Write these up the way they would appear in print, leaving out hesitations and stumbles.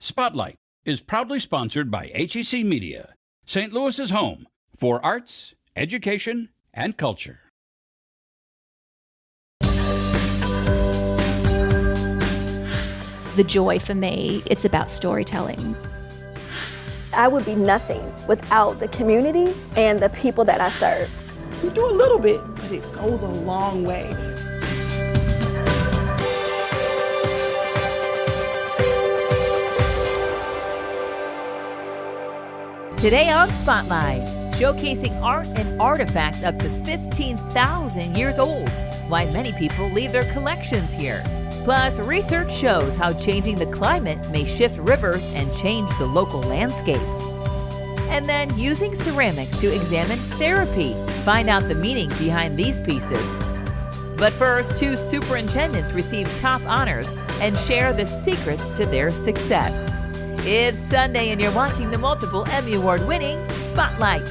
Spotlight is proudly sponsored by HEC Media, St. Louis's home for arts, education, and culture. The joy for me, it's about storytelling. I would be nothing without the community and the people that I serve. We do a little bit, but it goes a long way. Today on Spotlight, showcasing art and artifacts up to 15,000 years old, why many people leave their collections here. Plus, research shows how changing the climate may shift rivers and change the local landscape. And then using ceramics to examine therapy, find out the meaning behind these pieces. But first, two superintendents receive top honors and share the secrets to their success. It's Sunday and you're watching the multiple Emmy Award-winning Spotlight.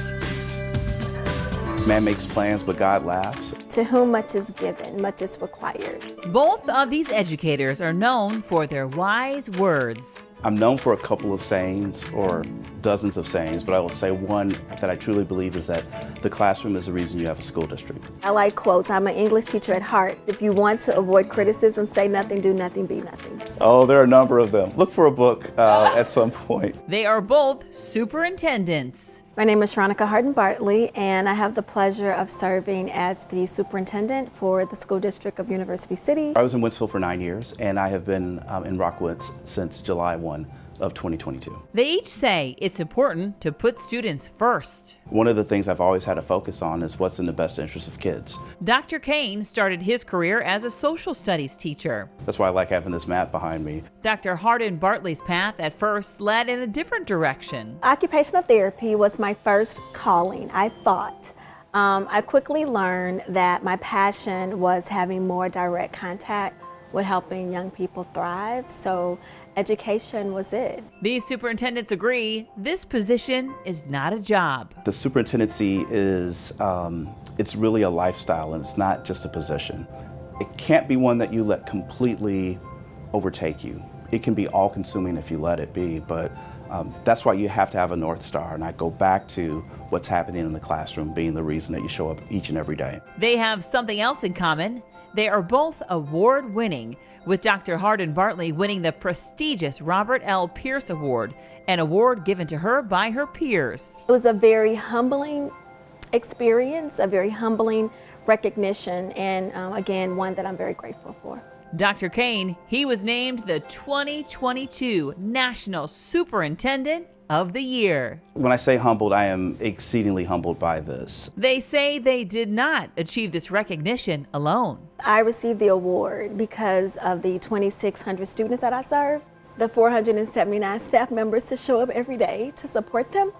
Man makes plans, but God laughs. To whom much is given, much is required. Both of these educators are known for their wise words. I'm known for a couple of sayings, or dozens of sayings, but I will say one that I truly believe is that the classroom is the reason you have a school district. I like quotes. I'm an English teacher at heart. If you want to avoid criticism, say nothing, do nothing, be nothing. Oh, there are a number of them. Look for a book at some point. They are both superintendents. My name is Hardin-Bartley, and I have the pleasure of serving as the superintendent for the school district of University City. I was in Wentzville for 9 years, and I have been in Rockwood since July 1 of 2022. They each say it's important to put students first. One of the things I've always had to focus on is what's in the best interest of kids. Dr. Kane started his career as a social studies teacher. That's why I like having this map behind me. Dr. Hardin-Bartley's path at first led in a different direction. Occupational therapy was my first calling, I thought. I quickly learned that my passion was having more direct contact with helping young people thrive, so education was it. These superintendents agree this position is not a job. The superintendency is, it's really a lifestyle, and it's not just a position. It can't be one that you let completely overtake you. It can be all-consuming if you let it be, but that's why you have to have a North Star, and I go back to what's happening in the classroom being the reason that you show up each and every day. They have something else in common. They are both award-winning, with Dr. Hardin-Bartley winning the prestigious Robert L. Pierce Award, an award given to her by her peers. It was a very humbling experience, a very humbling recognition, and again, one that I'm very grateful for. Dr. Kane, he was named the 2022 National Superintendent of the Year. When I say humbled, I am exceedingly humbled by this. They say they did not achieve this recognition alone. I received the award because of the 2,600 students that I serve, the 479 staff members to show up every day to support them,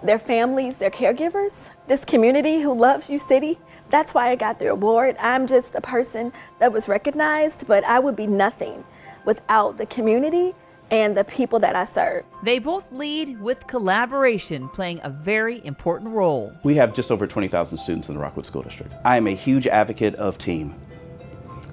their families, their caregivers, this community who loves U-City. That's why I got the award. I'm just a person that was recognized, but I would be nothing without the community and the people that I serve. They both lead with collaboration playing a very important role. We have just over 20,000 students in the Rockwood School District. I am a huge advocate of team.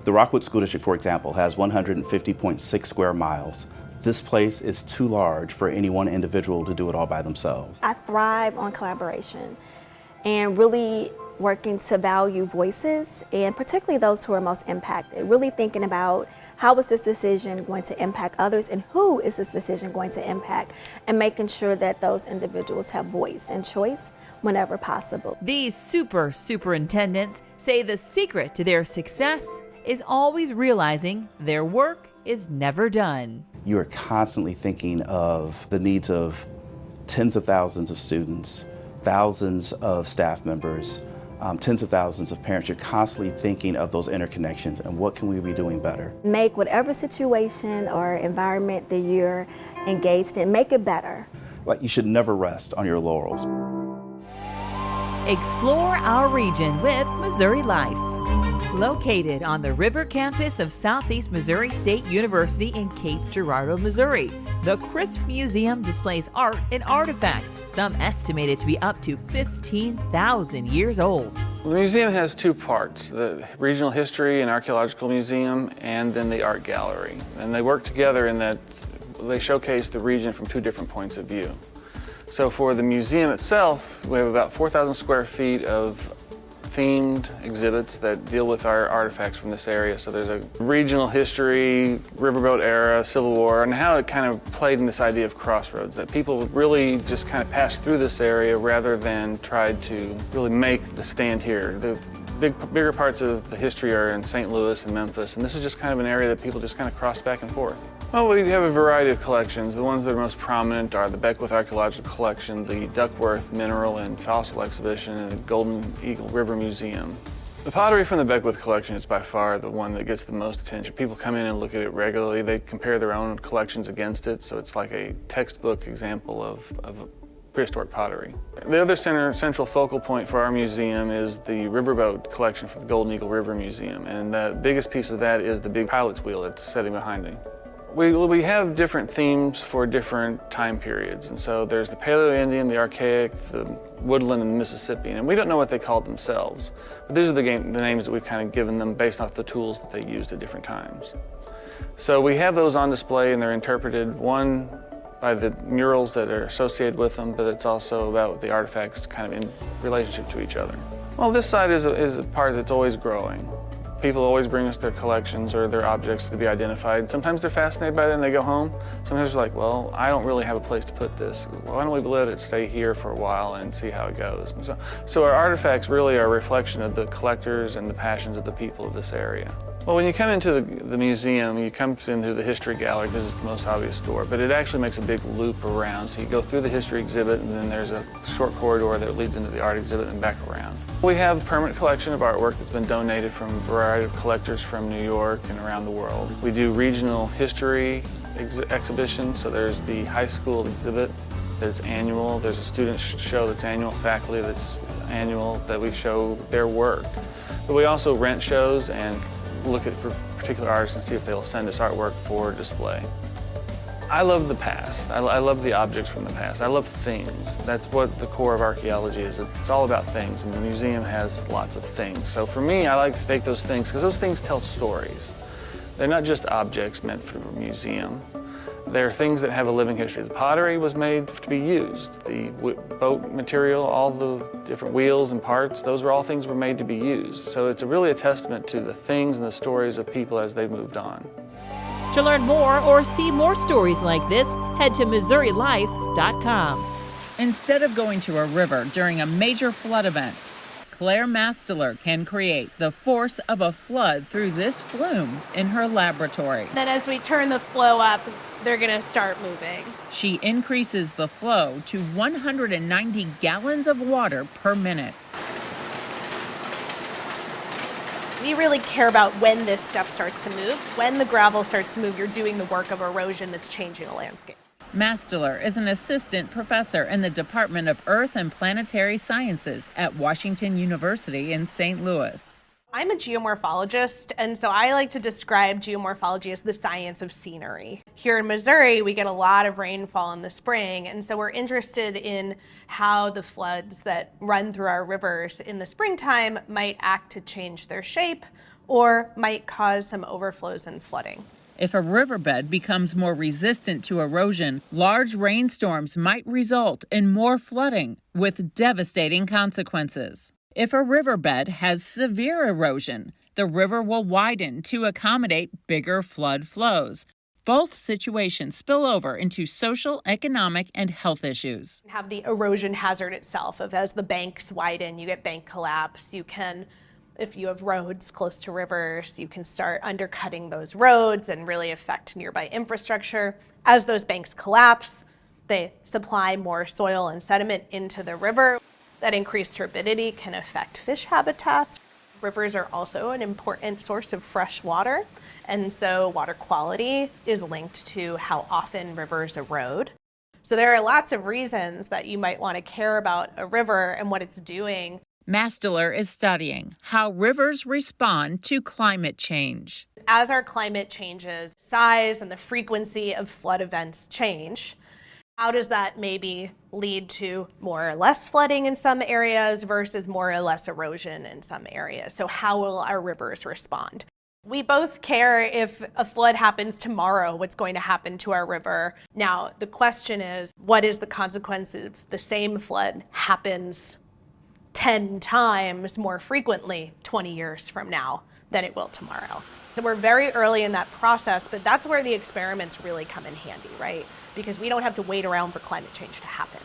The Rockwood School District, for example, has 150.6 square miles. This place is too large for any one individual to do it all by themselves. I thrive on collaboration and really working to value voices, and particularly those who are most impacted, really thinking about how is this decision going to impact others and who is this decision going to impact, and making sure that those individuals have voice and choice whenever possible. These superintendents say the secret to their success is always realizing their work is never done. You are constantly thinking of the needs of tens of thousands of students, thousands of staff members, tens of thousands of parents. You're constantly thinking of those interconnections and what can we be doing better. Make whatever situation or environment that you're engaged in, make it better. Like, you should never rest on your laurels. Explore our region with Missouri Life. Located on the River Campus of Southeast Missouri State University in Cape Girardeau, Missouri, the Crisp Museum displays art and artifacts, some estimated to be up to 15,000 years old. The museum has two parts, the Regional History and Archaeological Museum and then the Art Gallery. And they work together in that they showcase the region from 2 different points of view. So for the museum itself, we have about 4,000 square feet of themed exhibits that deal with our artifacts from this area. So there's a regional history, riverboat era, Civil War, and how it kind of played in this idea of crossroads, that people really just kind of passed through this area rather than tried to really make the stand here. The bigger parts of the history are in St. Louis and Memphis, and this is just kind of an area that people just kind of cross back and forth. Well, we have a variety of collections. The ones that are most prominent are the Beckwith Archaeological Collection, the Duckworth Mineral and Fossil Exhibition, and the Golden Eagle River Museum. The pottery from the Beckwith collection is by far the one that gets the most attention. People come in and look at it regularly. They compare their own collections against it, so it's like a textbook example of prehistoric pottery. The other central focal point for our museum is the riverboat collection from the Golden Eagle River Museum, and the biggest piece of that is the big pilot's wheel that's sitting behind me. We have different themes for different time periods, and so there's the Paleo-Indian, the Archaic, the Woodland, and the Mississippian, and we don't know what they called themselves, but these are the names that we've kind of given them based off the tools that they used at different times. So we have those on display, and they're interpreted, one by the murals that are associated with them, but it's also about the artifacts kind of in relationship to each other. Well, this site is a part that's always growing. People always bring us their collections or their objects to be identified. Sometimes they're fascinated by it and they go home. Sometimes they're like, well, I don't really have a place to put this. Why don't we let it stay here for a while and see how it goes? And so our artifacts really are a reflection of the collectors and the passions of the people of this area. Well, when you come into the museum, you come into the history gallery because it's the most obvious door, but it actually makes a big loop around. So you go through the history exhibit, and then there's a short corridor that leads into the art exhibit and back around. We have a permanent collection of artwork that's been donated from a variety of collectors from New York and around the world. We do regional history exhibitions, so there's the high school exhibit that's annual. There's a student show that's annual, faculty that's annual, that we show their work. But we also rent shows and look at for particular artists and see if they'll send us artwork for display. I love the past. I love the objects from the past. I love things. That's what the core of archaeology is. It's all about things, and the museum has lots of things. So for me, I like to take those things because those things tell stories. They're not just objects meant for a museum. They're things that have a living history. The pottery was made to be used. The boat material, all the different wheels and parts, those are all things were made to be used. So it's really a testament to the things and the stories of people as they've moved on. To learn more or see more stories like this, head to MissouriLife.com. Instead of going to a river during a major flood event, Claire Mastler can create the force of a flood through this flume in her laboratory. Then as we turn the flow up, they're going to start moving. She increases the flow to 190 gallons of water per minute. We really care about when this stuff starts to move. When the gravel starts to move, you're doing the work of erosion that's changing a landscape. Mastler is an assistant professor in the Department of Earth and Planetary Sciences at Washington University in St. Louis. I'm a geomorphologist, and so I like to describe geomorphology as the science of scenery. Here in Missouri, we get a lot of rainfall in the spring, and so we're interested in how the floods that run through our rivers in the springtime might act to change their shape or might cause some overflows and flooding. If a riverbed becomes more resistant to erosion, large rainstorms might result in more flooding with devastating consequences. If a riverbed has severe erosion, the river will widen to accommodate bigger flood flows. Both situations spill over into social, economic, and health issues. Have the erosion hazard itself of as the banks widen, you get bank collapse. You can, if you have roads close to rivers, you can start undercutting those roads and really affect nearby infrastructure. As those banks collapse, they supply more soil and sediment into the river. That increased turbidity can affect fish habitats. Rivers are also an important source of fresh water, and so water quality is linked to how often rivers erode. So there are lots of reasons that you might want to care about a river and what it's doing. Mastler is studying how rivers respond to climate change. As our climate changes, size and the frequency of flood events change. How does that maybe lead to more or less flooding in some areas versus more or less erosion in some areas? So how will our rivers respond? We both care if a flood happens tomorrow, what's going to happen to our river. Now, the question is, what is the consequence if the same flood happens 10 times more frequently 20 years from now than it will tomorrow? So we're very early in that process, but that's where the experiments really come in handy, right? Because we don't have to wait around for climate change to happen.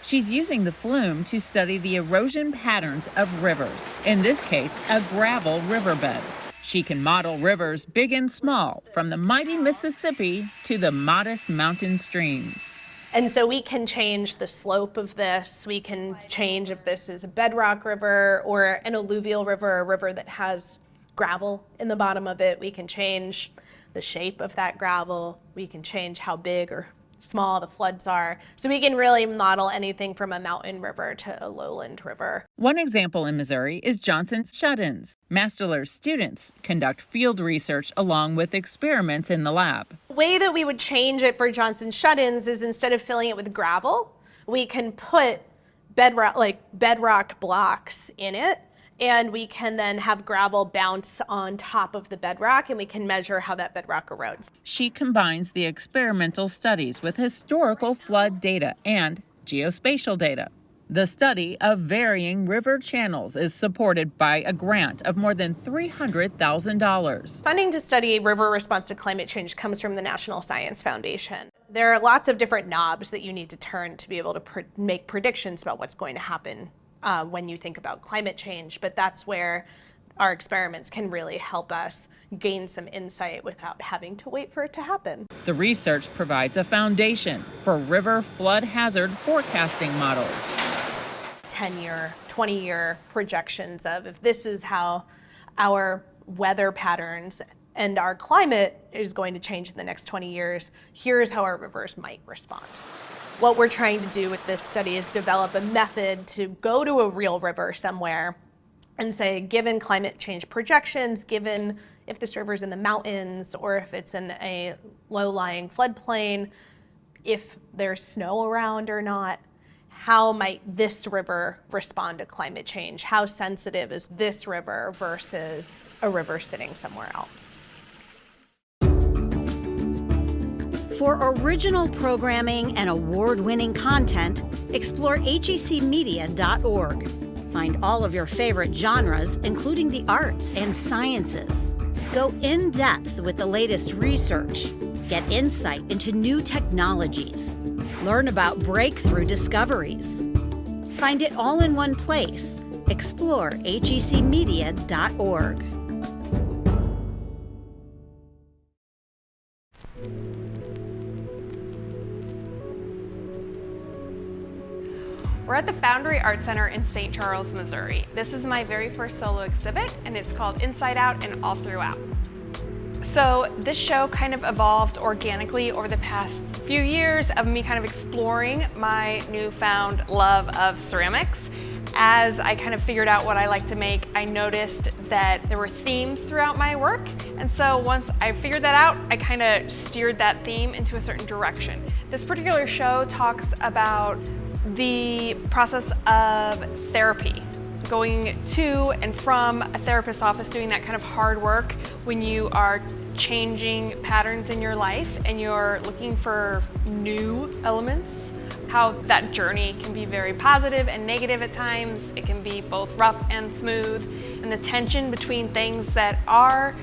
She's using the flume to study the erosion patterns of rivers, in this case, a gravel riverbed. She can model rivers big and small, from the mighty Mississippi to the modest mountain streams. And so we can change the slope of this. We can change if this is a bedrock river or an alluvial river, a river that has gravel in the bottom of it. We can change the shape of that gravel. We can change how big or small the floods are. So we can really model anything from a mountain river to a lowland river. One example in Missouri is Johnson's shut-ins. Master's students conduct field research along with experiments in the lab. The way that we would change it for Johnson's shut-ins is instead of filling it with gravel, we can put bedrock blocks in it, and we can then have gravel bounce on top of the bedrock, and we can measure how that bedrock erodes. She combines the experimental studies with historical flood data and geospatial data. The study of varying river channels is supported by a grant of more than $300,000. Funding to study river response to climate change comes from the National Science Foundation. There are lots of different knobs that you need to turn to be able to make predictions about what's going to happen when you think about climate change, but that's where our experiments can really help us gain some insight without having to wait for it to happen. The research provides a foundation for river flood hazard forecasting models. 10-year, 20-year projections of if this is how our weather patterns and our climate is going to change in the next 20 years, here's how our rivers might respond. What we're trying to do with this study is develop a method to go to a real river somewhere and say, given climate change projections, given if this river's in the mountains or if it's in a low-lying floodplain, if there's snow around or not, how might this river respond to climate change? How sensitive is this river versus a river sitting somewhere else? For original programming and award-winning content, explore hecmedia.org. Find all of your favorite genres, including the arts and sciences. Go in-depth with the latest research. Get insight into new technologies. Learn about breakthrough discoveries. Find it all in one place. Explore hecmedia.org. We're at the Foundry Art Center in St. Charles, Missouri. This is my very first solo exhibit, and it's called Inside Out and All Throughout. So this show kind of evolved organically over the past few years of me kind of exploring my newfound love of ceramics. As I kind of figured out what I like to make, I noticed that there were themes throughout my work. And so once I figured that out, I kind of steered that theme into a certain direction. This particular show talks about the process of therapy, going to and from a therapist's office, doing that kind of hard work when you are changing patterns in your life and you're looking for new elements, how that journey can be very positive and negative at times. It can be both rough and smooth, and the tension between things that are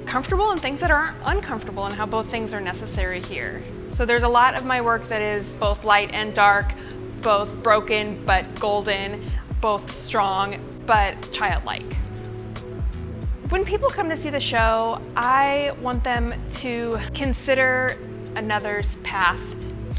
comfortable and things that are uncomfortable, and how both things are necessary here. So there's a lot of my work that is both light and dark, both broken but golden, both strong but childlike. When people come to see the show, I want them to consider another's path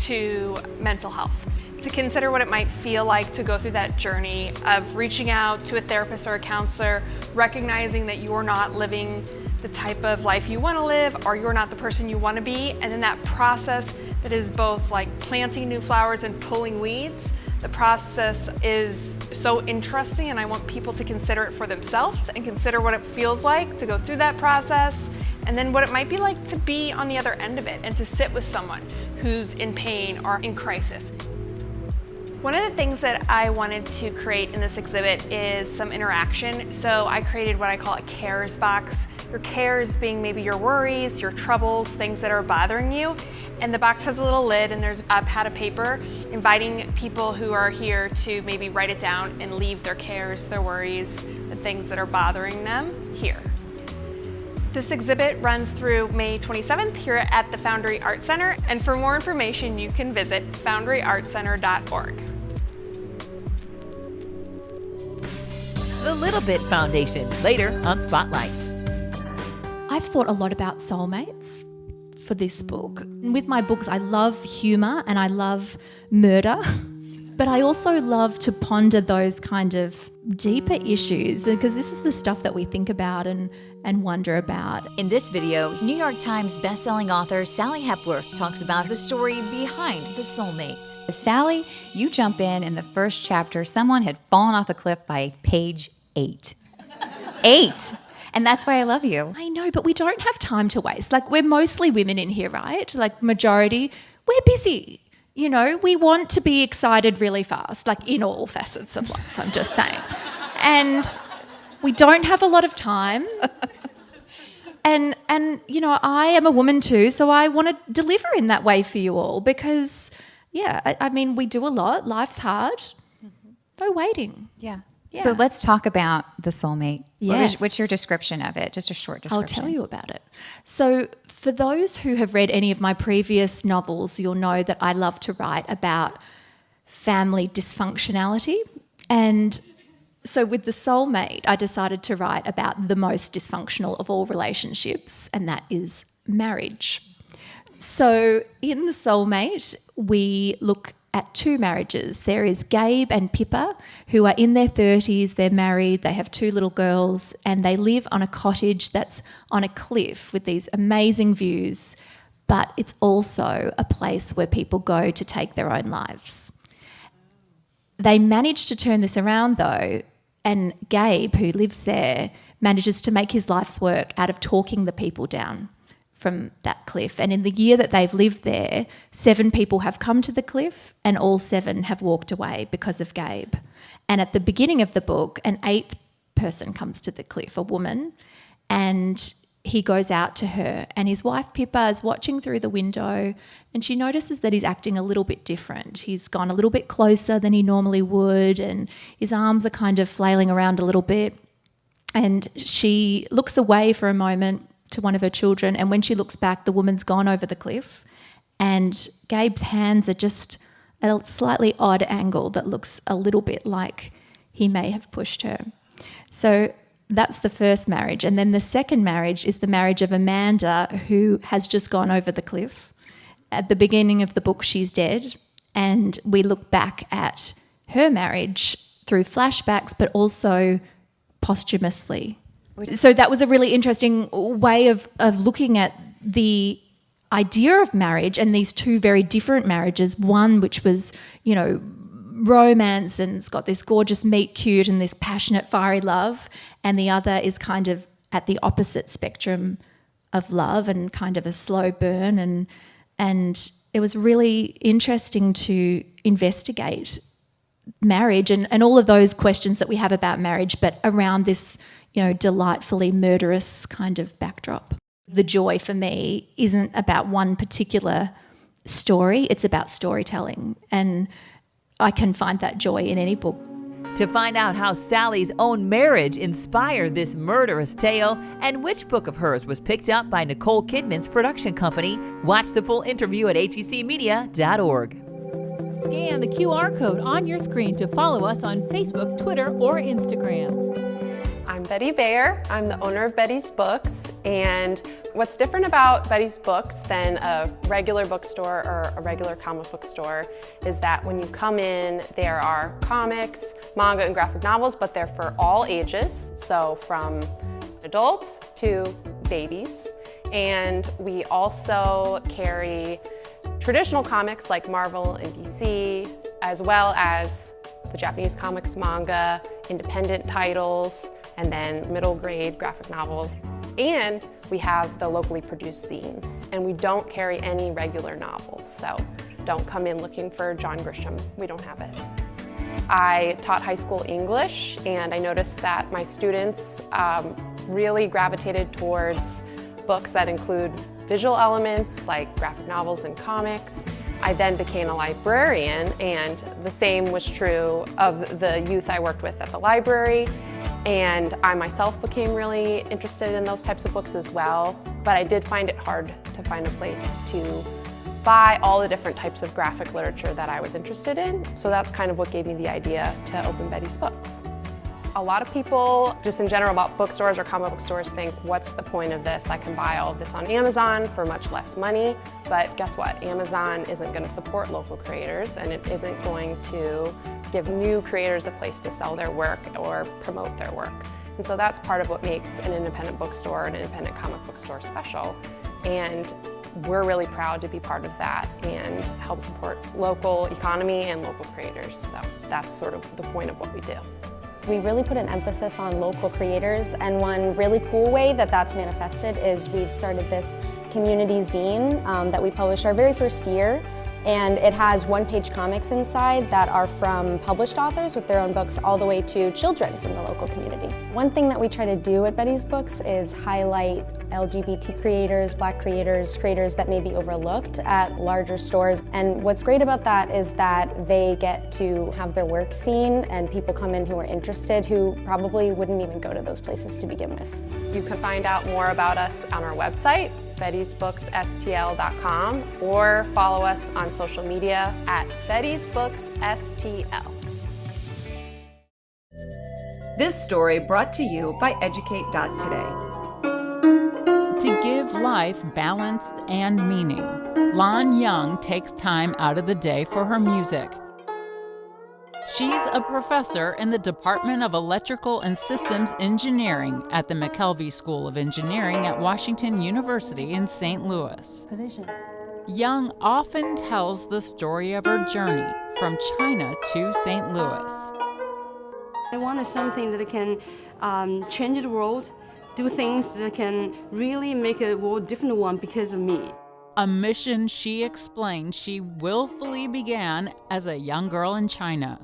to mental health, to consider what it might feel like to go through that journey of reaching out to a therapist or a counselor, recognizing that you're not living the type of life you want to live, or you're not the person you want to be, and then that process that is both like planting new flowers and pulling weeds. The process is so interesting, and I want people to consider it for themselves and consider what it feels like to go through that process, and then what it might be like to be on the other end of it and to sit with someone who's in pain or in crisis. One of the things that I wanted to create in this exhibit is some interaction. So I created what I call a cares box. your cares being maybe your worries, your troubles, things that are bothering you. And the box has a little lid and there's a pad of paper inviting people who are here to maybe write it down and leave their cares, their worries, the things that are bothering them here. This exhibit runs through May 27th here at the Foundry Art Center, and for more information you can visit foundryartcenter.org. The Little Bit Foundation, later on Spotlight. I've thought a lot about soulmates for this book. With my books, I love humour and I love murder, but I also love to ponder those kind of deeper issues, because this is the stuff that we think about and wonder about. In this video, New York Times bestselling author Sally Hepworth talks about the story behind the soulmate. Sally, you jump in the first chapter, someone had fallen off a cliff by page 8. 8! And that's why I love you. I know, but we don't have time to waste. Like, we're mostly women in here, right? Like, majority, we're busy. You know, we want to be excited really fast, like in all facets of life, I'm just saying. And we don't have a lot of time. And you know, I am a woman too, so I want to deliver in that way for you all because, yeah, I mean, we do a lot. Life's hard. No waiting. Yeah. Yeah. So let's talk about the soulmate. Yes. What's your description of it? Just a short description. I'll tell you about it. So for those who have read any of my previous novels, you'll know that I love to write about family dysfunctionality. And so with The Soulmate, I decided to write about the most dysfunctional of all relationships, and that is marriage. So in The Soulmate, we look at 2 marriages. There is Gabe and Pippa, who are in their 30s, they're married, they have 2 little girls, and they live on a cottage that's on a cliff with these amazing views, but it's also a place where people go to take their own lives. They manage to turn this around though, and Gabe, who lives there, manages to make his life's work out of talking the people down from that cliff. And in the year that they've lived there, 7 people have come to the cliff and all 7 have walked away because of Gabe. And at the beginning of the book, an 8th person comes to the cliff, a woman, and he goes out to her, and his wife Pippa is watching through the window and she notices that he's acting a little bit different. He's gone a little bit closer than he normally would and his arms are kind of flailing around a little bit. And she looks away for a moment to one of her children, and when she looks back, the woman's gone over the cliff and Gabe's hands are just at a slightly odd angle that looks a little bit like he may have pushed her. So that's the first marriage. And then the second marriage is the marriage of Amanda, who has just gone over the cliff. At the beginning of the book, she's dead, and we look back at her marriage through flashbacks, but also posthumously. So that was a really interesting way of looking at the idea of marriage and these 2 very different marriages. One which was, you know, romance and it's got this gorgeous meet cute and this passionate fiery love, and the other is kind of at the opposite spectrum of love and kind of a slow burn, and it was really interesting to investigate marriage and all of those questions that we have about marriage, but around this, you know, delightfully murderous kind of backdrop. The joy for me isn't about one particular story, it's about storytelling, and I can find that joy in any book. To find out how Sally's own marriage inspired this murderous tale and which book of hers was picked up by Nicole Kidman's production company, watch the full interview at hecmedia.org. Scan the QR code on your screen to follow us on Facebook, Twitter, or Instagram. I'm Betty Bayer. I'm the owner of Betty's Books, and what's different about Betty's Books than a regular bookstore or a regular comic book store is that when you come in, there are comics, manga, and graphic novels, but they're for all ages, so from adults to babies. And we also carry traditional comics like Marvel and DC, as well as the Japanese comics, manga, independent titles, and then middle grade graphic novels. And we have the locally produced zines. And we don't carry any regular novels, so don't come in looking for John Grisham. We don't have it. I taught high school English, and I noticed that my students really gravitated towards books that include visual elements like graphic novels and comics. I then became a librarian, and the same was true of the youth I worked with at the library. And I myself became really interested in those types of books as well, but I did find it hard to find a place to buy all the different types of graphic literature that I was interested in. So that's kind of what gave me the idea to open Betty's Books. A lot of people, just in general about bookstores or comic book stores, think, what's the point of this? I can buy all of this on Amazon for much less money, but guess what? Amazon isn't going to support local creators, and it isn't going to give new creators a place to sell their work or promote their work. And so that's part of what makes an independent bookstore, an independent comic book store special. And we're really proud to be part of that and help support local economy and local creators. So that's sort of the point of what we do. We really put an emphasis on local creators, and one really cool way that that's manifested is we've started this community zine that we published our very first year, and it has one-page comics inside that are from published authors with their own books all the way to children from the local community. One thing that we try to do at Betty's Books is highlight LGBT creators, Black creators, creators that may be overlooked at larger stores. And what's great about that is that they get to have their work seen, and people come in who are interested who probably wouldn't even go to those places to begin with. You can find out more about us on our website, bettysbooksstl.com, or follow us on social media at bettysbooksstl. This story brought to you by Educate.Today. To give life balance and meaning, Lon Young takes time out of the day for her music. She's a professor in the Department of Electrical and Systems Engineering at the McKelvey School of Engineering at Washington University in St. Louis. Young often tells the story of her journey from China to St. Louis. I wanted something that can change the world, do things that can really make a world different one because of me. A mission she explained she willfully began as a young girl in China.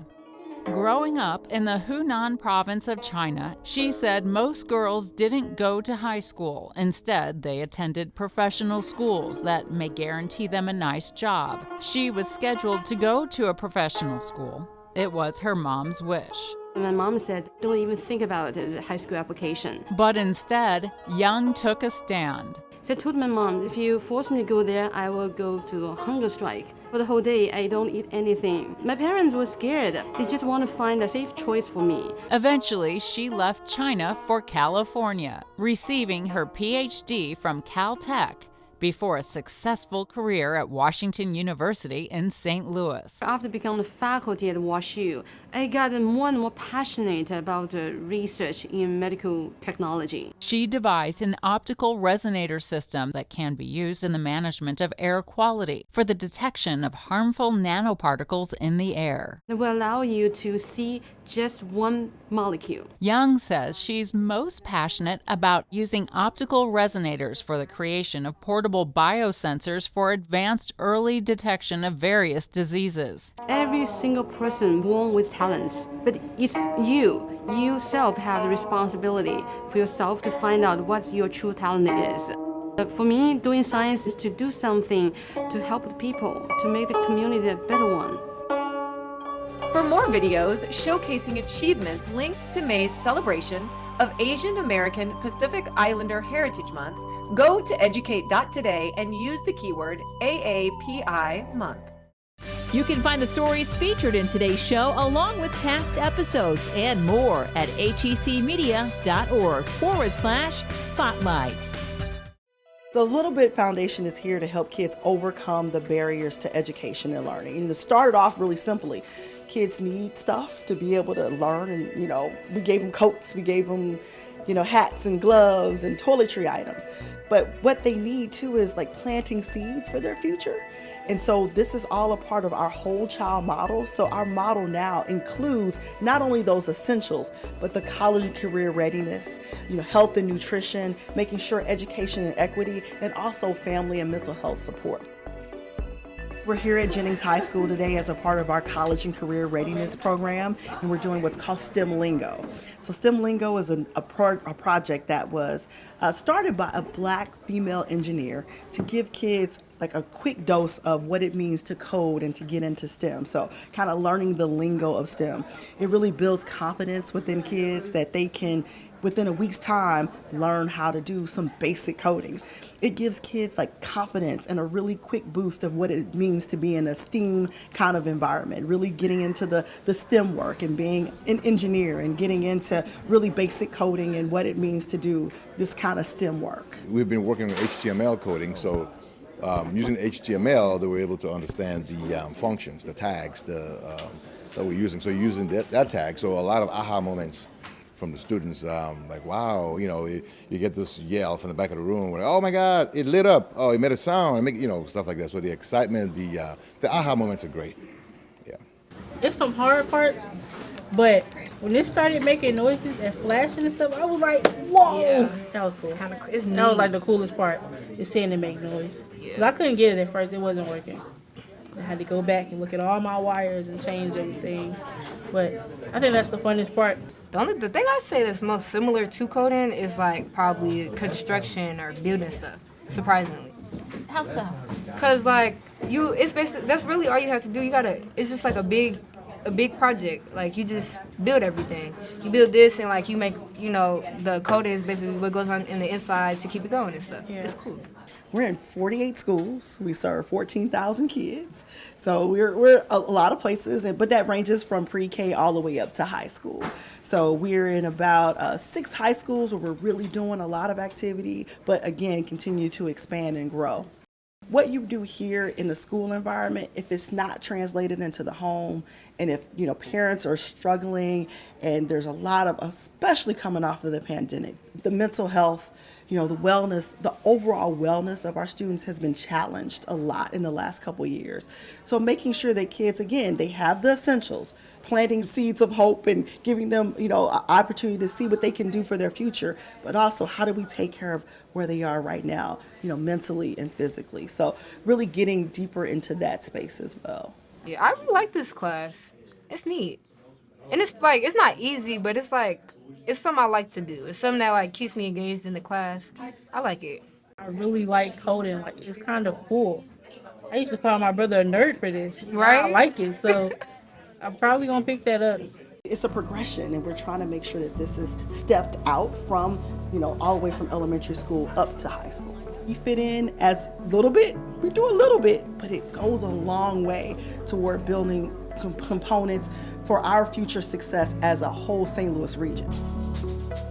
Growing up in the Hunan province of China, she said most girls didn't go to high school. Instead, they attended professional schools that may guarantee them a nice job. She was scheduled to go to a professional school. It was her mom's wish. My mom said, don't even think about it as a high school application. But instead, Young took a stand. So I told my mom, if you force me to go there, I will go to a hunger strike. For the whole day, I don't eat anything. My parents were scared. They just want to find a safe choice for me. Eventually, she left China for California, receiving her PhD from Caltech before a successful career at Washington University in St. Louis. After becoming faculty at WashU, I got more and more passionate about research in medical technology. She devised an optical resonator system that can be used in the management of air quality for the detection of harmful nanoparticles in the air. It will allow you to see just one molecule. Young says she's most passionate about using optical resonators for the creation of portable biosensors for advanced early detection of various diseases. Every single person born with talents, but it's you yourself have the responsibility for yourself to find out what your true talent is. For me, doing science is to do something to help the people, to make the community a better one. For more videos showcasing achievements linked to May's celebration of Asian American Pacific Islander Heritage Month, go to Educate.Today and use the keyword AAPI month. You can find the stories featured in today's show along with past episodes and more at hecmedia.org/spotlight. The Little Bit Foundation is here to help kids overcome the barriers to education and learning. And it started off really simply. Kids need stuff to be able to learn, and we gave them coats, we gave them hats and gloves and toiletry items. But what they need too is like planting seeds for their future. And so this is all a part of our whole child model. So our model now includes not only those essentials, but the college and career readiness, health and nutrition, making sure education and equity, and also family and mental health support. We're here at Jennings High School today as a part of our college and career readiness program, and we're doing what's called STEM Lingo. So STEM Lingo is a project that was started by a Black female engineer to give kids like a quick dose of what it means to code and to get into STEM. So kind of learning the lingo of STEM. It really builds confidence within kids that they can, within a week's time, learn how to do some basic codings. It gives kids like confidence and a really quick boost of what it means to be in a STEAM kind of environment, really getting into the STEM work and being an engineer and getting into really basic coding and what it means to do this kind of STEM work. We've been working on HTML coding, so using HTML, they were able to understand the functions, the tags that we're using. So using that tag, so a lot of aha moments from the students, like, wow, you get this yell from the back of the room, where, oh my God, it lit up, oh, it made a sound, stuff like that. So the excitement, the aha moments are great. Yeah. It's some hard parts, but when it started making noises and flashing and stuff, I was like, whoa, yeah. That was cool. It's kind of cool. That was like the coolest part, is seeing it make noise. Yeah. I couldn't get it at first, it wasn't working. I had to go back and look at all my wires and change everything. But I think that's the funnest part. The thing I'd say that's most similar to coding is like probably construction or building stuff, surprisingly. How so? Cause like it's basically, that's really all you have to do. It's just like a big project. Like you just build everything. You build this and like you make, the coding is basically what goes on in the inside to keep it going and stuff. Yeah. It's cool. We're in 48 schools. We serve 14,000 kids. So we're a lot of places, but that ranges from pre-K all the way up to high school. So we're in about 6 high schools where we're really doing a lot of activity, but again, continue to expand and grow. What you do here in the school environment, if it's not translated into the home, and if parents are struggling, and there's a lot of, especially coming off of the pandemic, the mental health, the wellness, the overall wellness of our students has been challenged a lot in the last couple of years. So making sure that kids, again, they have the essentials, planting seeds of hope and giving them, an opportunity to see what they can do for their future, but also how do we take care of where they are right now, mentally and physically. So really getting deeper into that space as well. Yeah, I really like this class. It's neat. And it's like, it's not easy, but it's like, it's something I like to do. It's something that like keeps me engaged in the class. I like it. I really like coding. Like, it's kind of cool. I used to call my brother a nerd for this. Right? I like it, so I'm probably gonna pick that up. It's a progression, and we're trying to make sure that this is stepped out from, all the way from elementary school up to high school. We fit in as little bit, we do a little bit, but it goes a long way toward building components for our future success as a whole St. Louis region.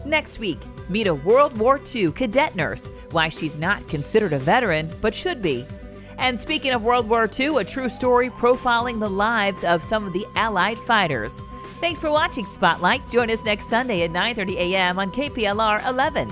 Next week, meet a World War II cadet nurse, why she's not considered a veteran, but should be. And speaking of World War II, a true story profiling the lives of some of the Allied fighters. Thanks for watching Spotlight. Join us next Sunday at 9:30 a.m. on KPLR 11.